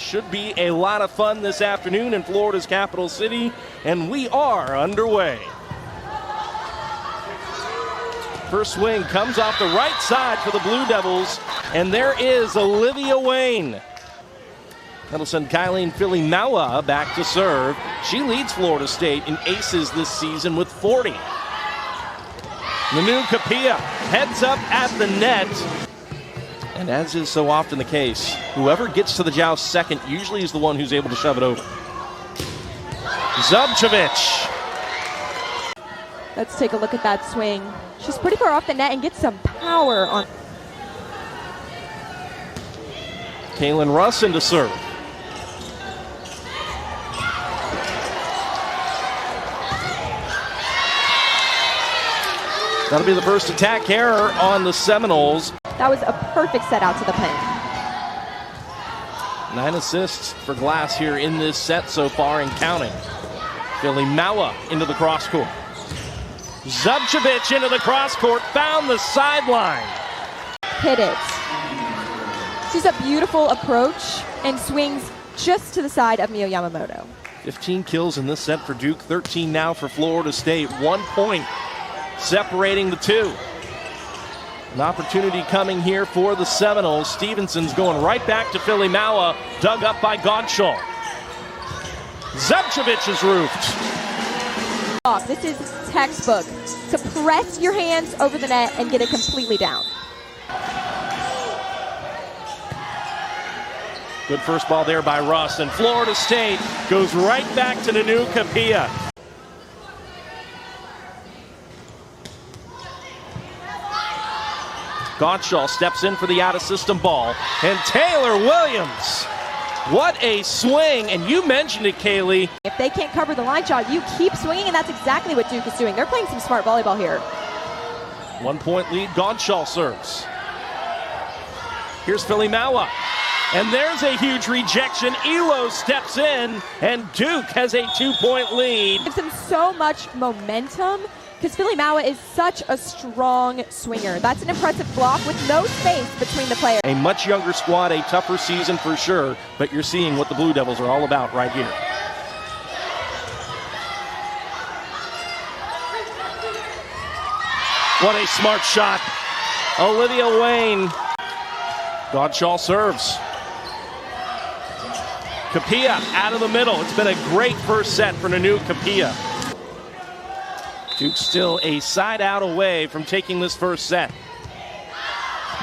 Should be a lot of fun this afternoon in Florida's capital city, and we are underway. First swing comes off the right side for the Blue Devils, and there is Olivia Wayne. That'll send Kylene Filimaua back to serve. She leads Florida State in aces this season with 40. Nanu Kapia heads up at the net. And as is so often the case, whoever gets to the joust second usually is the one who's able to shove it over. Zubcevic. Let's take a look at that swing. She's pretty far off the net and gets some power on. Kaylin Russin to serve. That'll be the first attack error on the Seminoles. That was a perfect set out to the pin. 9 assists for Glass here in this set so far and counting. Filimaua into the cross court. Zubcevic into the cross court, found the sideline. Hit it. She's a beautiful approach and swings just to the side of Mio Yamamoto. 15 kills in this set for Duke, 13 now for Florida State. 1 point separating the two. An opportunity coming here for the Seminoles. Stevenson's going right back to Filimaua, dug up by Gottschall. Zubcevic is roofed. This is textbook. To press your hands over the net and get it completely down. Good first ball there by Russ, and Florida State goes right back to Nanu Kapia. Gottschall steps in for the out-of-system ball, and Taylor Williams. What a swing, and you mentioned it, Kaylee. If they can't cover the line shot, you keep swinging, and that's exactly what Duke is doing. They're playing some smart volleyball here. 1 point lead, Gottschall serves. Here's Filimaua, and there's a huge rejection. Elo steps in, and Duke has a 2-point lead. Gives them so much momentum, because Filimaua is such a strong swinger. That's an impressive block with no space between the players. A much younger squad, a tougher season for sure, but you're seeing what the Blue Devils are all about right here. What a smart shot. Olivia Wayne. Gottschall serves. Kapia out of the middle. It's been a great first set for Nanu Kapia. Duke still a side out away from taking this first set.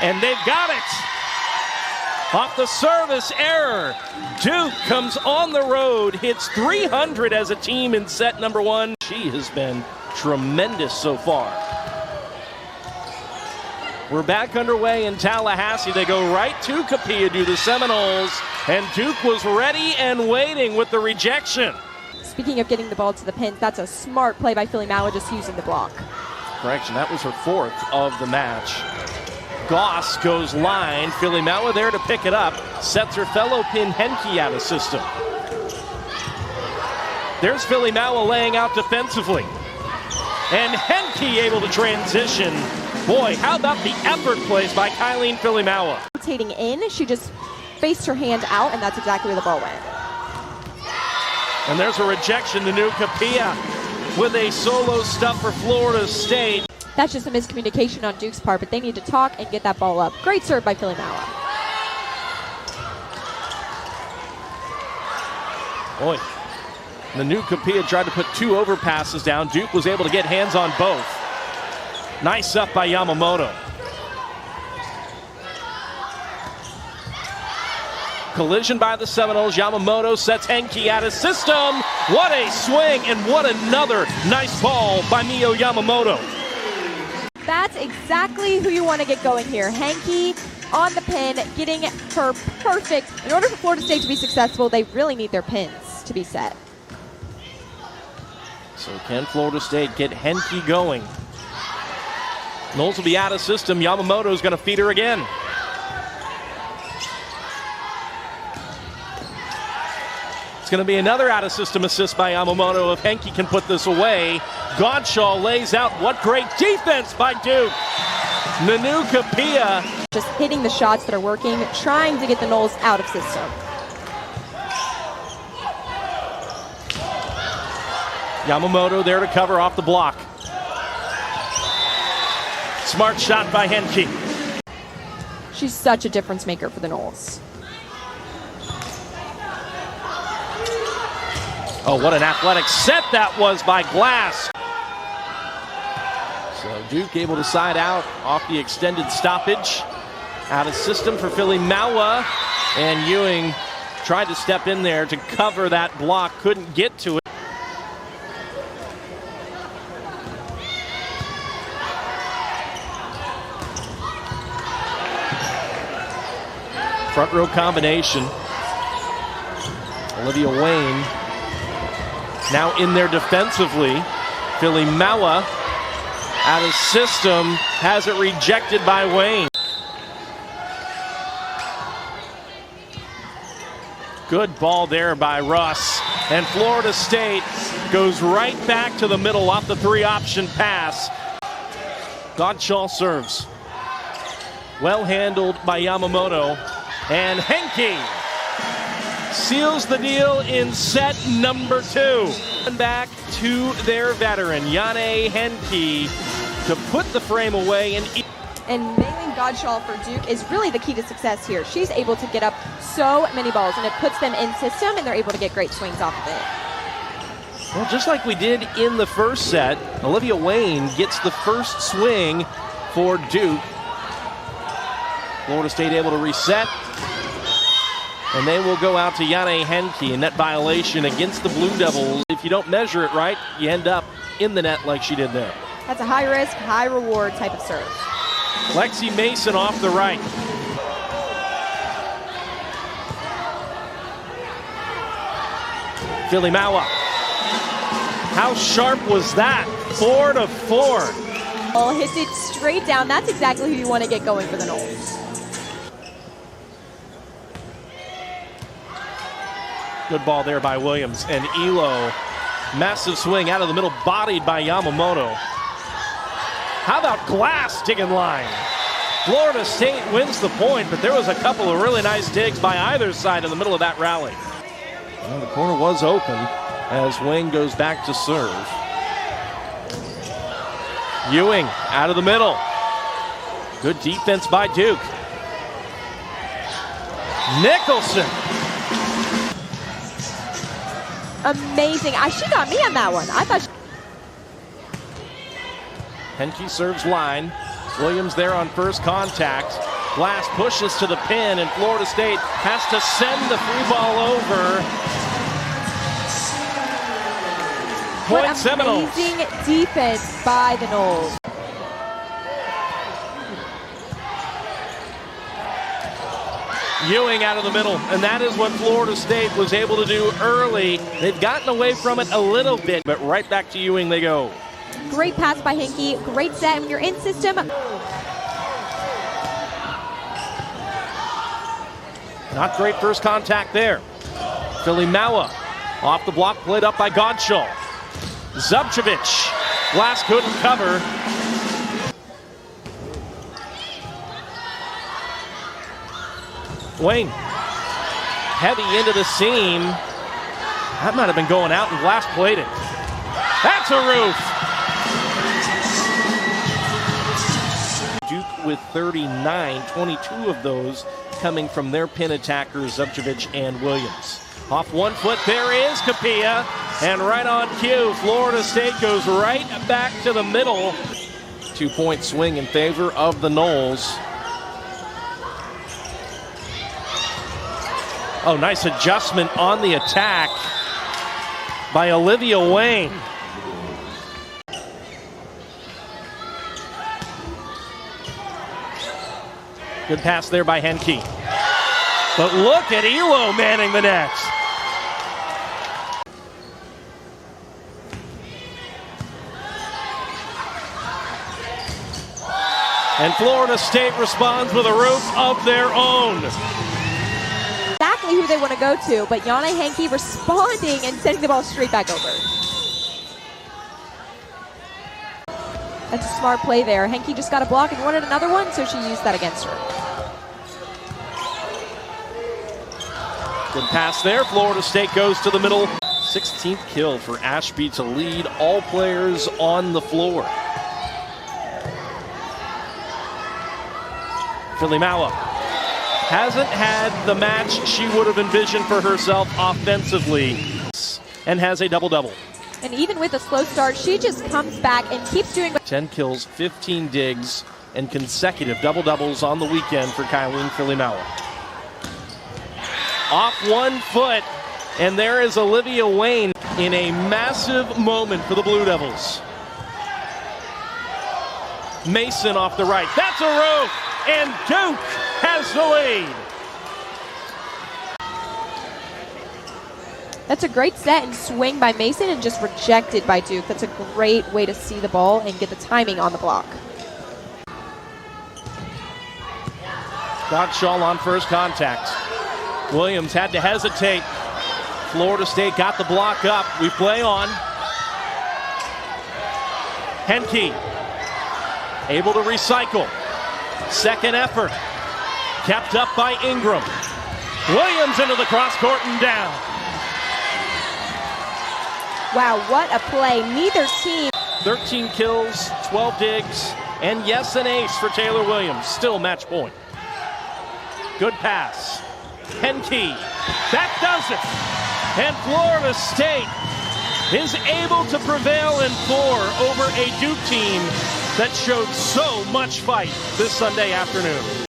And they've got it! Off the service error. Duke comes on the road, hits 300 as a team in set number 1. She has been tremendous so far. We're back underway in Tallahassee. They go right to Kapia, do the Seminoles, and Duke was ready and waiting with the rejection. Speaking of getting the ball to the pins, that's a smart play by Filimaua, just using the block. Correction, that was her 4th of the match. Goss goes line. Filimaua there to pick it up. Sets her fellow pin Henke out of system. There's Filimaua laying out defensively. And Henke able to transition. Boy, how about the effort plays by Kylene Filimaua. Rotating in, she just faced her hand out, and that's exactly where the ball went. And there's a rejection to Nanu Kapia with a solo stop for Florida State. That's just a miscommunication on Duke's part, but they need to talk and get that ball up. Great serve by Filimaua. Boy, Nanu Kapia tried to put 2 overpasses down. Duke was able to get hands on both. Nice up by Yamamoto. Collision by the Seminoles. Yamamoto sets Henke out of system. What a swing, and what another nice ball by Mio Yamamoto. That's exactly who you want to get going here. Henke on the pin, getting her perfect. In order for Florida State to be successful, they really need their pins to be set. So can Florida State get Henke going? Knowles will be out of system. Yamamoto's going to feed her again. It's going to be another out-of-system assist by Yamamoto if Henke can put this away. Gottschall lays out. What great defense by Duke. Nanu Kapia. Just hitting the shots that are working, trying to get the Knowles out of system. Yamamoto there to cover off the block. Smart shot by Henke. She's such a difference maker for the Noles. Oh, what an athletic set that was by Glass. So Duke able to side out off the extended stoppage. Out of system for Philly Maua. And Ewing tried to step in there to cover that block. Couldn't get to it. Front row combination. Olivia Wayne now in there defensively. Philly Maua out of system, has it rejected by Wayne. Good ball there by Russ. And Florida State goes right back to the middle off the three-option pass. Godshaw serves. Well handled by Yamamoto. And Henke seals the deal in set number 2. And back to their veteran, Jane Henke, to put the frame away. And nailing Godshaw for Duke is really the key to success here. She's able to get up so many balls, and it puts them in system, and they're able to get great swings off of it. Well, just like we did in the first set, Olivia Wayne gets the first swing for Duke. Florida State able to reset. And they will go out to Jane Henke, a net violation against the Blue Devils. If you don't measure it right, you end up in the net like she did there. That's a high risk, high reward type of serve. Lexi Mason off the right. Philly Maua. How sharp was that? 4-4. Ball hits it straight down. That's exactly who you want to get going for the Noles. Good ball there by Williams. And Elo, massive swing out of the middle, bodied by Yamamoto. How about Glass digging line? Florida State wins the point, but there was a couple of really nice digs by either side in the middle of that rally. Well, the corner was open as Wayne goes back to serve. Ewing out of the middle. Good defense by Duke. Nicholson. Amazing. She got me on that one. I thought Henke serves line. Williams there on first contact. Glass pushes to the pin, and Florida State has to send the free ball over. Point Seminoles. Amazing defense by the Noles. Ewing out of the middle, and that is what Florida State was able to do early. They've gotten away from it a little bit, but right back to Ewing they go. Great pass by Henke, great set when you're in system. Not great first contact there. Philly Maua off the block, played up by Godshaw. Zubcevic, Glass couldn't cover. Wayne, heavy into the seam. That might have been going out, and Glass played it. That's a roof. Duke with 39, 22 of those coming from their pin attackers, Zubcevic and Williams. Off 1 foot, there is Capilla, and right on cue, Florida State goes right back to the middle. 2-point swing in favor of the Noles. Oh, nice adjustment on the attack by Olivia Wayne. Good pass there by Henke. But look at Elo manning the net. And Florida State responds with a roof of their own. Exactly who they want to go to, but Jane Henke responding and sending the ball straight back over. That's a smart play there. Henke just got a block and wanted another one, so she used that against her. Good pass there. Florida State goes to the middle. 16th kill for Ashby to lead all players on the floor. Filimala hasn't had the match she would have envisioned for herself offensively and has a double-double. And even with a slow start, she just comes back and keeps doing 10 kills, 15 digs, and consecutive double-doubles on the weekend for Kylene Filimala. Off 1 foot, and there is Olivia Wayne in a massive moment for the Blue Devils. Mason off the right. That's a roof, and Duke has the lead. That's a great set and swing by Mason and just rejected by Duke. That's a great way to see the ball and get the timing on the block. Gottschall on first contact. Williams had to hesitate. Florida State got the block up. We play on. Henke able to recycle. Second effort. Kept up by Ingram. Williams into the cross court and down. Wow, what a play. Neither team. 13 kills, 12 digs, and yes, an ace for Taylor Williams. Still match point. Good pass. Henke. That does it. And Florida State is able to prevail in 4 over a Duke team that showed so much fight this Sunday afternoon.